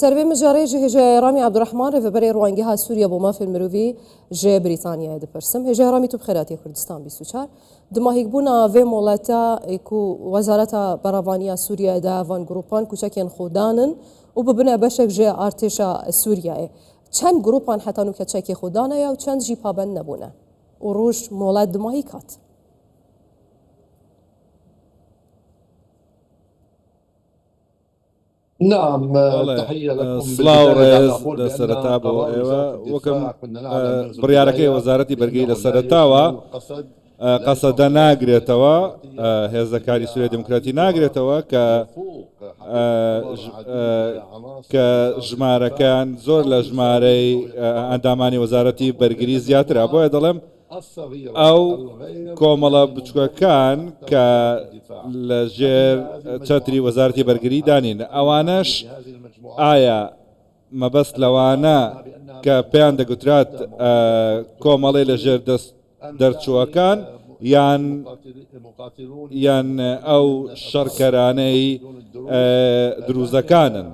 سربي مجاري جه رامي عبد الرحمن رفبري روانجها سوريا بوما في المروفي جه بريطانيا هذا برسم هجه رامي تو بخيراتي كردستان بيسوچار دما هيكبونا في مولاتا ايكو وزارة برافانيا سوريا دا فان جروبان كوچكين خودانن وببنا بشك جه ارتشا سوريا چند جروبان حتى نو كچكي خودانا يا وچند جي پابن نبونه وروش مولات دما هيكات نعم تحية لكم سلااوڕێز لە سەرەتا بۆ ئێوە وەکەم بڕیارەکەی وەزارەتی بەرگەی لە سەرەتاوە قەسەدە ناگرێتەوە هێزەکاری سووریا دموکراتی ناگرێتەوە کە ژمارەکان زۆر لە ژمارەی ئەندامانی وەزارەتی بەرگری زیاترە بۆیە دەڵێم ئەو کۆمەڵە بچووکەکان کە لە ژێر چەتری وەزارەتی بەرگری دانین ئەوانەش ئایا مەبەست لەوانە کە پێیان دەگوترات کۆمەڵی لە ژێر دەرچووەکان یان ئەو شەڕکەرانەی دروزەکانن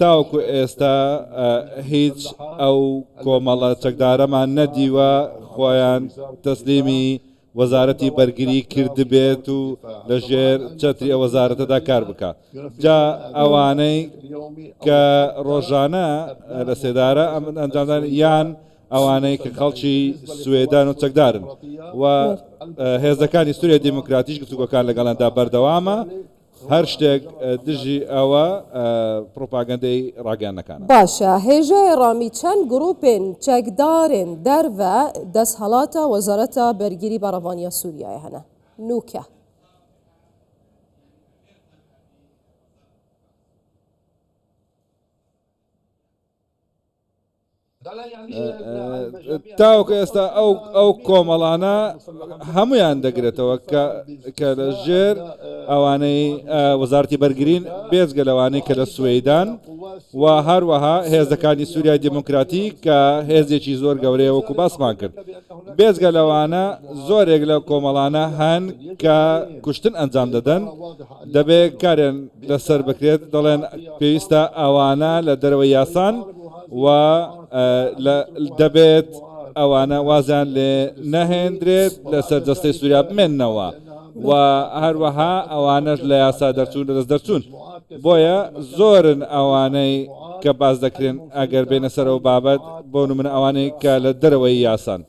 تاوەکو ئێستا هیچ ئەو کۆمەڵە چەکدارەمان نەدیوە خۆیان تەسلیمی وەزارەتی بەرگری کردبێت و لە ژێر چەتری ئەو وەزارەتەدا کار بکە جا ئەوانەی کە ڕۆژانە لە سێدارە ئەنجامدان یان ئەوانەی کە خەڵکی سوێدان و چەکدارن و هێزەکانی سووریا دیموکراتیش گفتوگۆکان لەگەڵاندا بەردەوامە هەر شتێک دژی ئەوە پرۆپاگەندەی ڕاگەیاندنەکانە باشە هێژای ڕامی چەند گروپێن چەکدارن دەرڤە دەستهەڵاتە وەزارەتە بەرگری بەڕەڤانیا سووریایە هەنە نوکە تاوکە ئێستا ئەو کۆمەڵانە هەمویان دەگرێتەوە کە لە ژێر ئەوانەی وەزارەتی بەرگرین بێجگە لەوانەی کە لە سوێدان و هەروەها هێزەکانی سووریا دیموکراتی کە هێزێکی زۆر گەورەیە وەکو باسمان کرد بێجگە لەوانە زۆرێک لە کۆمەڵانە هەن کە کوشتن ئەنجام دەدەن دەبێت کارێن لەسەر بکرێت دەڵێن پێویستە ئەوانە لە دەرەوەی یاسان و دەبێت ئەوانە وازیان لێ نەهێنرێت لە سەرجەستەی سووریا بمێننەوە و هەروەها ئەوانەش لە یاسا دەرچوون لە دەست دەرچوون بۆیە زۆرن ئەوانەی کە باز دەکرێن ئەگەر بێنە سەرەوە بابەت بۆ نمونە ئەوانەی کە لە دەرەوەی یاسان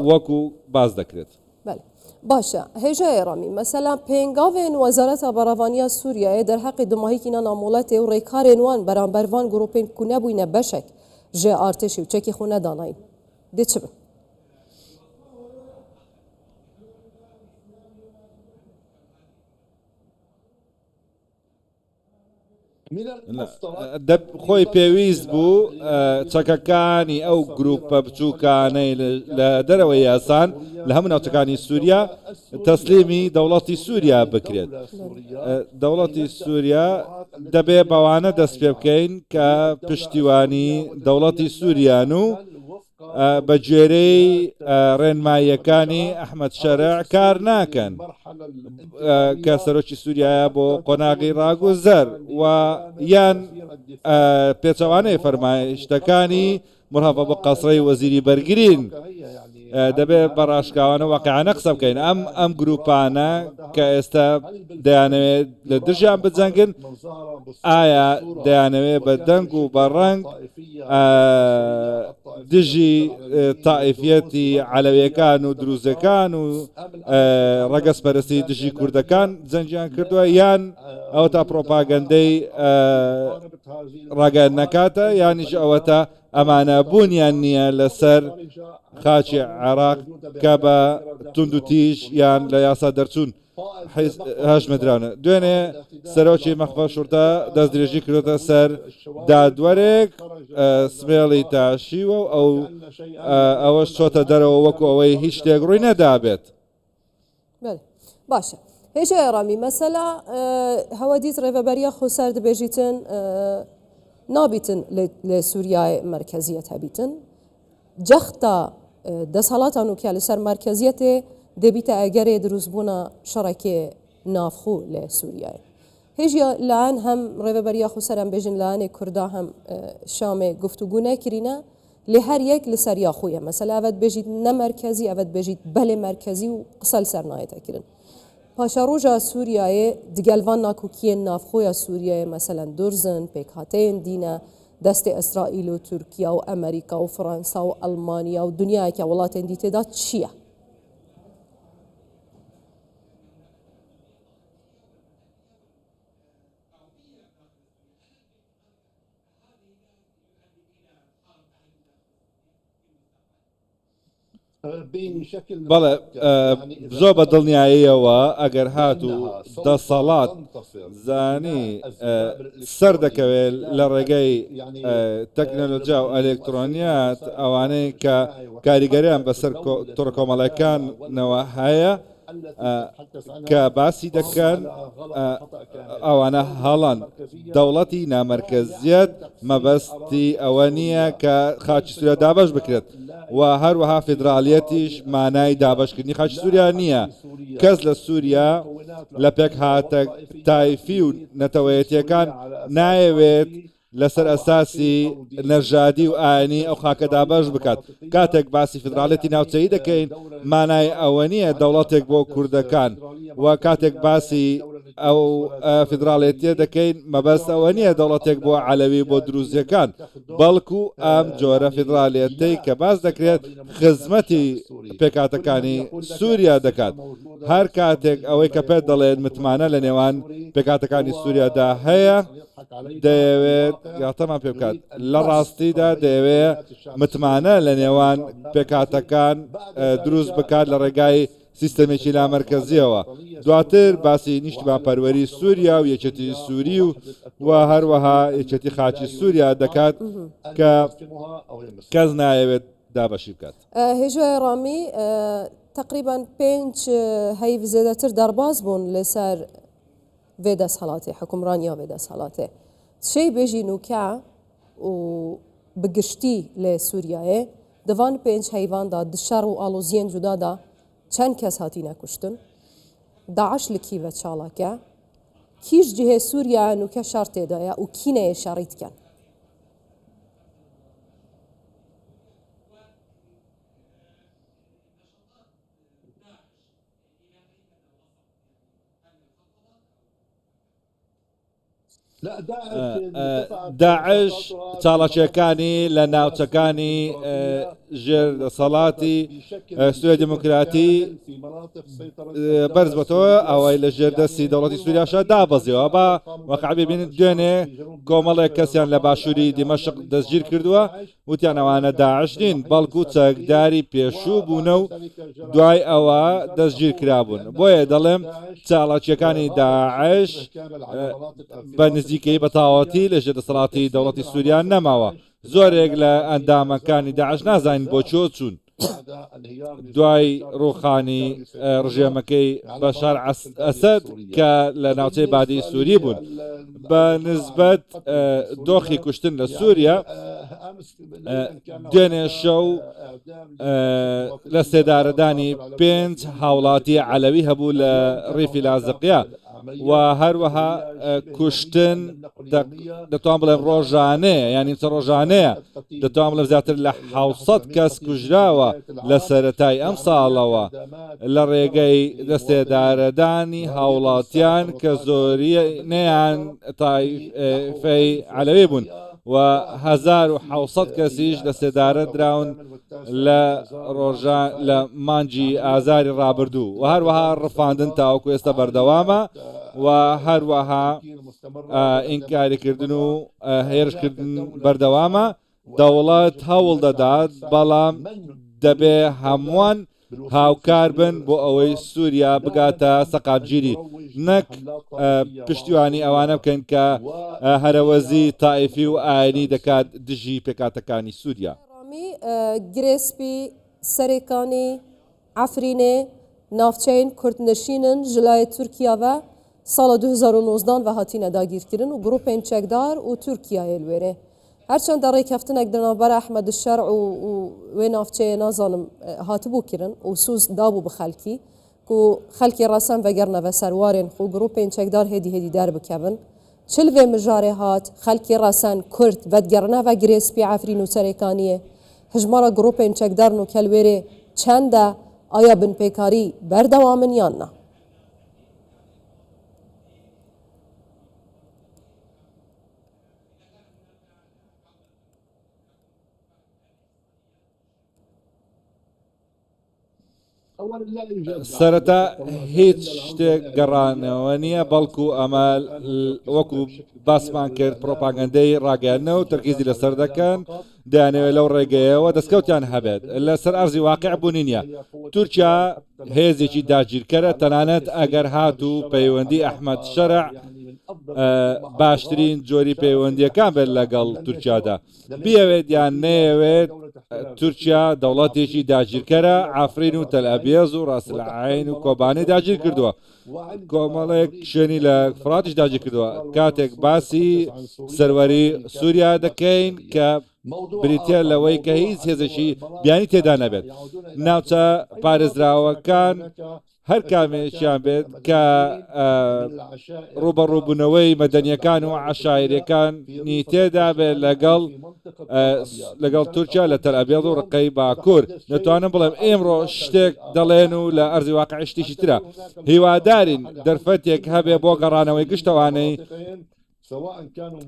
وەکو باز دەکرێت باشە هێژای ڕامی مەسەلا پێنگاوێن وەزارەتە بەڕەڤانیا سووریایە دەرحەقی دماهیکینا ناموڵەتێ و ڕێکارێن وان بەرامبەروان گروپێن کو نەبووینە بەشێک ژێ ئارتشی و چەکی خۆ نەداناین دێ چ بن خۆی پێویست بوو چەکەکانی ئەو گروپە بچووکانەی لە دەرەوەی یاسان لە هەموو ناوچەکانی سووریا تەسلیمی دەوڵەتی سووریا بکرێت دەوڵەتی سووریا دەبێ بەوانە دەست پێ بکەین کە پشتیوانی دەوڵەتی سووریان و بە گوێرەی ڕێنماییەکانی ئەحمەد شەرع کار ناکەن کە سەرۆکی سووریایە بۆ قۆناغی ڕاگوزەر و یان پێچەوانەی فەرمایشتەکانی مرهەڤە بە قەسڕەی وەزیری بەرگرین دەبێت بە ڕاشکاوانە واقعانە قسە بکەین ئەم گروپانە کە ئێستا دەیانەوێت لە دژیان بجەنگن ئایا دەیانەوێت بە دەنگ و بە ڕەنگ دژی تائیفەتی عەلەویەکان و دروزەکان و ڕەگەزپەرستی دژی کوردەکان جەنگیان کردووە یان ئەوە تا پرۆپاگەندەی ڕاگەیان نەکاتە یانیش ئەوە تا ئەمانە بوونیان نییە لەسەر خاچی عێراق کە بە تونند و تیژ یان لە یاسا دەرچوون هەژمەدراونە دوێنێ سەرۆکی مەخفە شورتە دەست درێژی کردوتە سەر دادوەرێک سمێڵی تاشیوە و ئەوەش چۆتە دەرەوە وەکو ئەوەی هیچ شتێک ڕووی نەدابێت باشە هێژای ڕامی مەسەلا هەوە دیت ڕێڤەبەریە خۆسەر دەبێژیتن نابیتن لە سووریای مرکزیەت هەبیتن جەختا دەسەڵاتان وکیا لەسەر مرکزیەتێ دەبیتە ئەگەرێ دروستبوونە شەڕێکێ نافخوو لە سووریایە هێژی لاەن هەم ڕێڤەبەریا خوسەرم بێژن لاەنێ کووردا هەم شامێ گفتوگو نەکرینە لێ هەر یەک لەسەر یاخویە مەسەلا ئەوەت بێژیت نەمەرکەزی ئەوەت بێژیت بەلێ مەرکەزی و قسە لەسەر نایەتەکردن پاشا ڕۆژە سووریایە دیگەلوان ناکوکیên نافخۆیە سووریایە مەسەلەن دورزن پێکهاتەیەن دینە دەستی ئەسرائیل و تورکیا و ئەمریکا و فەڕەنسا و ئەڵمانیا و دنیایەکە وڵاتێن دی تێدا چییە؟ بەڵێ زۆر بە دڵنیاییەوە ئەگەر هات و دەسەڵات زانی سەر دەکەوێت لە ڕێگەی تەکنەلۆجیا و ئەلکترۆنیات ئەوانەی کە کاریگەریان بەسەر تۆڕە کۆمەڵەکانەوە هەیە کە باسی دەکەن ئەوانە هەڵەن دەوڵەتی نامەرکەزیەت مەبەستی ئەوە نییە کە خاچی سووریا دابش بکرێت و هەروەها فیدراالیەتیش مانای دابشکردنی خاچی سووریا نییە کەس لە سووریا لە پێک هاتە تایفی و نەتەوەیەتیەکان نایەوێت لەسەر ئەساسی نەژادی و ئاینی ئەو خاکە دابش بکات کاتێک باسی فیدراالەتی ناوچەیی دەکەین مانای ئەوە نییە دەوڵەتێک بۆ کوردەکان و کاتێک باسی ئەو فیدراالێتیە دەکەین مەبەست ئەوە نییە دەوڵەتێک بۆ عەلەوی بۆ دروزیەکان بەڵکو ئەم جۆرە فیدراالێتەی کە باز دەکرێت خزمەتی پێکاتەکانی سووریا دەکات هەر کاتێک ئەوەی کە پێت دەڵێن متمانە لە نێوان پێکاتەکانی سووریادا هەیە دەیەوێت یاتەمان پێ بکات لە ڕاستیدا دەیەوێت متمانە لە نێوان پێکاتەکان دروست بکات لە ڕێگای سیستەمێکی لامەرکەزیەوە دواتر باسی نیشتمان پەروەری سووریا و یەکێتی سووری و هەروەها یەکێتی خاچی سووریا دەکات کە کەس نایەوێت دابەشی بکات هێژوای ڕامی تقریبان 5 هەیڤ زێدەتر دەرباز بوون لەسەر vê deshelatê hikûmraniya vê deshelatê şey bêjî nûke û bi giştî lê Sûriyayê di van 5 heyvan da di şer û aloziyên cuda da çend kes hatîne kuştin Daeş li kî ve çalake kî ji cihê Sûriyayê nûke şer têda ye û kîneyê şerî dikin داعش چاڵەکیەکانی لە ناوچەکانی ژێر دەسەڵاتی سووریا دیموکراتی بەرز بەتەوە ئەوەی لە ژێردەستی دەوڵەتی سووریاشە دابەزیەوە بە وەقع ببینن دوێنێ کۆمەڵێک کەسیان لە باشووری دیمەشق دەستگیر کردووە وتیان ئەوانە داعش نین بەڵکو چەکداری پێشوو بوونە و دوای ئەوە دەستگیر کرابوون بۆیە دەڵێم چاڵەکیەکانی داعش بە نزیکەی بەتاوەتی لە ژێردەسەڵاتی دەوڵەتی سووریا نەماوە زۆرێک لە ئەندامەکانی داعش نازانین بۆ چۆ چوون دوای ڕووخانی ڕژێمەکەی بەشار ئەسەد کە لە ناوچەی بادی سووری بوون بە نسبەت دۆخی کوشتن لە سووریا دوێنێ شەو لە سێدارەدانی 5 هاوڵاتی عەلەوی هەبوو لە ڕیفی لازقیە و هەروەها کوشتن دەتوان بڵێن ڕۆژانەیە یانی چە ڕۆژانەیە دەتوان بڵێن زیاتر لە 700 کەس کوژراوە لە سەرەتای ئەم ساڵەوە لە ڕێگەی دەستێدارەدانی هاوڵاتیان کە زۆرینەیان تایفەی عەلەوی بوون و 1970 کەسیش دەستێدارە دراون لە مانجی ئازاری ڕابردوو و هەروەها ڕفاندن تاوەکو ئێستا بەردەوامە و هەروەها ئینکاریکردن و هێرشکردن بەردەوامە دەوڵەت هەوڵ دەدات بەڵام دەبێ هەمووان هاوکار بن بۆ ئەوەی سووریا بگاتە سەقامگیری نەک پشتیوانی ئەوانە بکەن کە هەرەوەزی تایفی و ئاینی دەکات دژی پێکاتەکانی سووریا گرێسپی سەرێکانی ئەفرینێ ناوچەین کوردنشینن ji لای Tirkiye ve sala 2019 ve hatîne dagîrkirin û grûpên çekdar û Tirkiyeyê li wêrê herçend rêkeftinek di navbera Ehmed Şer û wê navçeyê nazanim hatibû kirin û sûz dabû bi xelkî کو خەلکی ڕەسەن بەگەرنە بە سەروارێن خو گروپên çekdar hêdî der bikevin çil vê mijarê hat xelkê ڕەسەن کورد vedgerna ve girêspî Efrîn û Serêkaniyê hejmara gropên çekdarin û kelwêrê çend e aya binpêkarî berdewamin yan na سەرەتا هیچ شتێک گەڕانەوە نییە بەڵکو ئەمە وەکو باسمان کرد پرۆپاگەندەی ڕاگەاندنەوە و تەرکیزی لەسەر دەکەن دەیانەوێت لەو ڕێگەیەوە دەستکەوتیان هەبێت لەسەر ئەرزی واقع بوونی نییە تورکیا هێزێکی داگیرکەرە تەنانەت ئەگەر هات و پەیوەندی ئەحمەد شەرع باشترین جۆری پەیوەندیەکان بێت لەگەڵ تورکیادا بیەوێت یان نەیەوێت تورکیا دەوڵەتێکی داگیرکەرە ئافرین و تەلئەبیێز و ڕاستەلعین و کۆبانێ داگیر کردووە کۆمەڵێک شوێنی لە فراتیش داگیر کردووە کاتێک باسی سەروەری سووریا دەکەین کە بریتە لەوەی کە هیچ هێزێکی بیانی تێدا نەبێت ناوچە پارێزراوەکان هەر کامێکیان بێت کە ڕوبەڕووبوونەوەی مەدەنیەکان و عەشایرەکانی تێدا بێت لەگەڵ تورکیا لە تەلئەبیێد و ڕقەی باکوور دەتوانم بڵێم ئێمڕۆ شتێک دەڵێن و لە ئەرزی واقع شتێکی ترە هیوادارین دەرفەتێک هەبێ بۆ گەڕانەوەی گشتەوانەی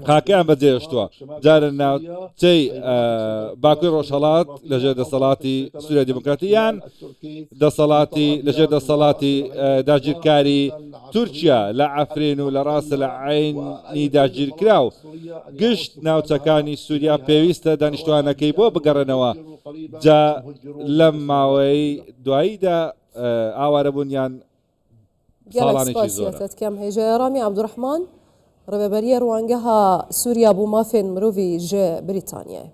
خاکیان بەجێهێشتووە جارە ناوچەی باکووری ڕۆژهەڵات لەژێر دەسەڵاتی سووریا دیموکراتیان دەسەڵاتی لەژێر دەسەڵاتی داگیرکاری تورکیا لە ئەفرین و لە ڕاستەلعینی داگیرکرا و گشت ناوچەکانی سووریا پێویستە دانیشتوانەکەی بۆ بگەڕێنەوە جا لەم ماوەی دواییدا ئاوارەبوونیان ساڵانێکی زۆرە کەم هێژە ڕامی عەبدوڕەحمان ڕێبەریە ڕوانگەها سووریا بوو مافێن مرۆڤی ژێ بریتانیای